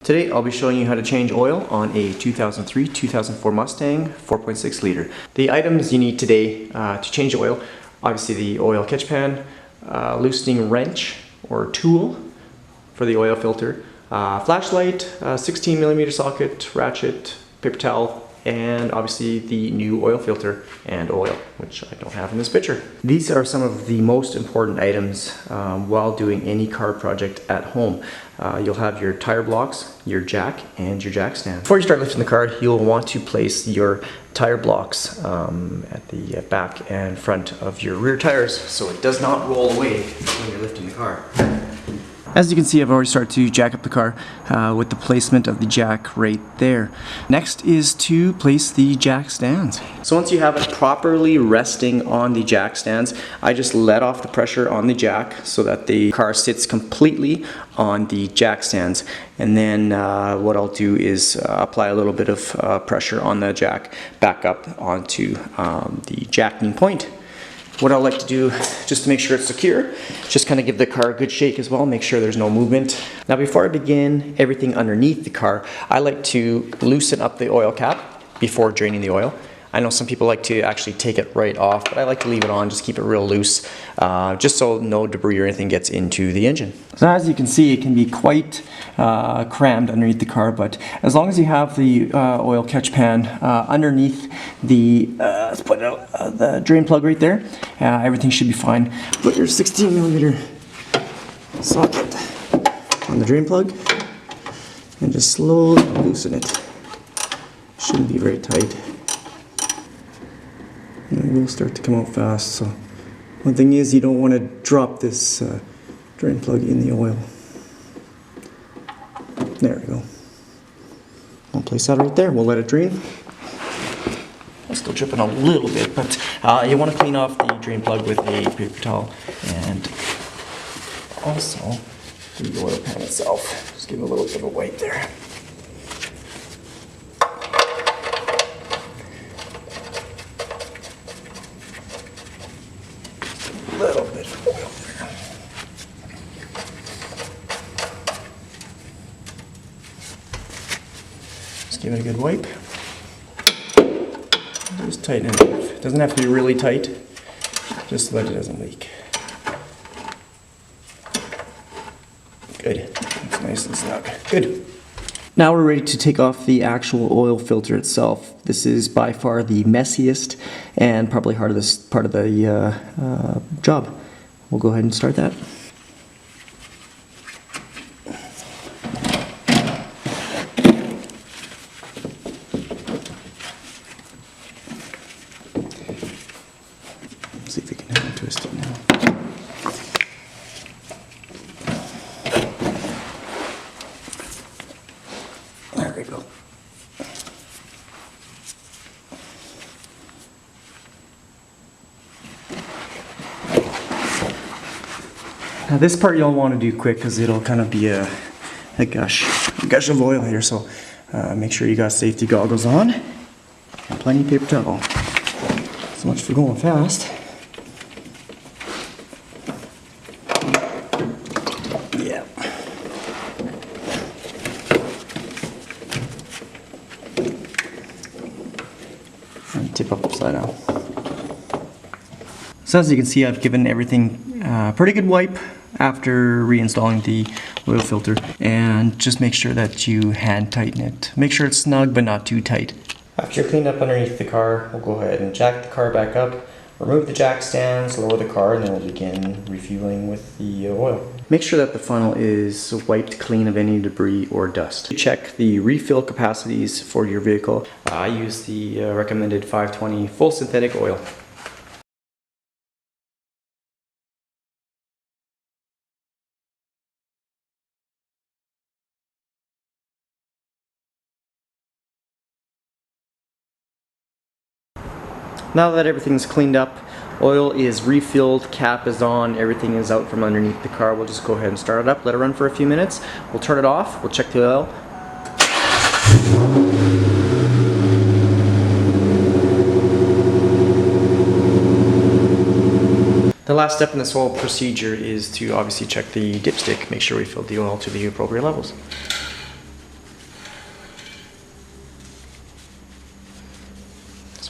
Today I'll be showing you how to change oil on a 2003-2004 Mustang 4.6 liter. The items you need today to change oil, obviously the oil catch pan, loosening wrench or tool for the oil filter, flashlight, 16mm socket, ratchet, paper towel, and obviously the new oil filter and oil, which I don't have in this picture. These are some of the most important items while doing any car project at home. You'll have your tire blocks, your jack, and your jack stand. Before you start lifting the car, you'll want to place your tire blocks at the back and front of your rear tires so it does not roll away when you're lifting the car. As you can see, I've already started to jack up the car with the placement of the jack right there. Next is to place the jack stands. So once you have it properly resting on the jack stands, I just let off the pressure on the jack so that the car sits completely on the jack stands. And then what I'll do is apply a little bit of pressure on the jack back up onto the jacking point. What I like to do, just to make sure it's secure, just kind of give the car a good shake as well, make sure there's no movement. Now before I begin everything underneath the car, I like to loosen up the oil cap before draining the oil. I know some people like to actually take it right off, but I like to leave it on, just keep it real loose, just so no debris or anything gets into the engine. So as you can see, it can be quite crammed underneath the car, but as long as you have the oil catch pan underneath the, let's put it out, the drain plug right there, everything should be fine. Put your 16mm socket on the drain plug and just slowly loosen it. Shouldn't be very tight. And it will start to come out fast. So one thing is, you don't want to drop this drain plug in the oil. There we go. I'll place that right there. We'll let it drain. I'm still dripping a little bit, but you want to clean off the drain plug with a paper towel and also the oil pan itself. Just give it a little bit of a wipe there. Little bit of oil there. Just give it a good wipe. Just tighten it up. It doesn't have to be really tight, just so that it doesn't leak. Good. It's nice and snug. Good. Now we're ready to take off the actual oil filter itself. This is by far the messiest and probably hardest part of the job. We'll go ahead and start that. See if we can have it twisted now. There we go. Now this part you'll want to do quick because it'll kind of be a gush of oil here. So make sure you got safety goggles on and plenty of paper towel. So much for going fast. Yeah. And tip up upside down. So as you can see, I've given everything a pretty good wipe after reinstalling the oil filter, and just make sure that you hand tighten it. Make sure it's snug but not too tight. After you're cleaned up underneath the car, we'll go ahead and jack the car back up, remove the jack stands, lower the car, and then we'll begin refueling with the oil. Make sure that the funnel is wiped clean of any debris or dust. Check the refill capacities for your vehicle. I use the recommended 520 full synthetic oil. Now that everything's cleaned up, oil is refilled, cap is on, everything is out from underneath the car, we'll just go ahead and start it up, let it run for a few minutes. We'll turn it off, we'll check the oil. The last step in this whole procedure is to obviously check the dipstick, make sure we filled the oil to the appropriate levels.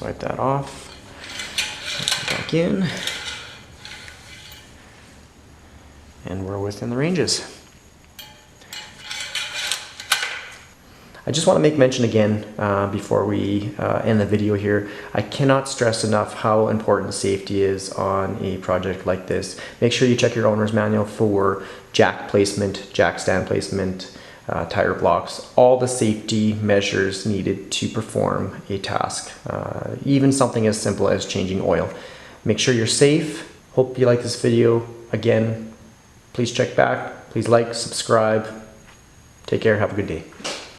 wipe that off. Back in. And we're within the ranges. I just want to make mention again before we end the video here. I cannot stress enough how important safety is on a project like this. Make sure you check your owner's manual for jack placement, jack stand placement, tire blocks, all the safety measures needed to perform a task. Even something as simple as changing oil. Make sure you're safe. Hope you like this video. Again, please check back. Please like, subscribe. Take care. Have a good day.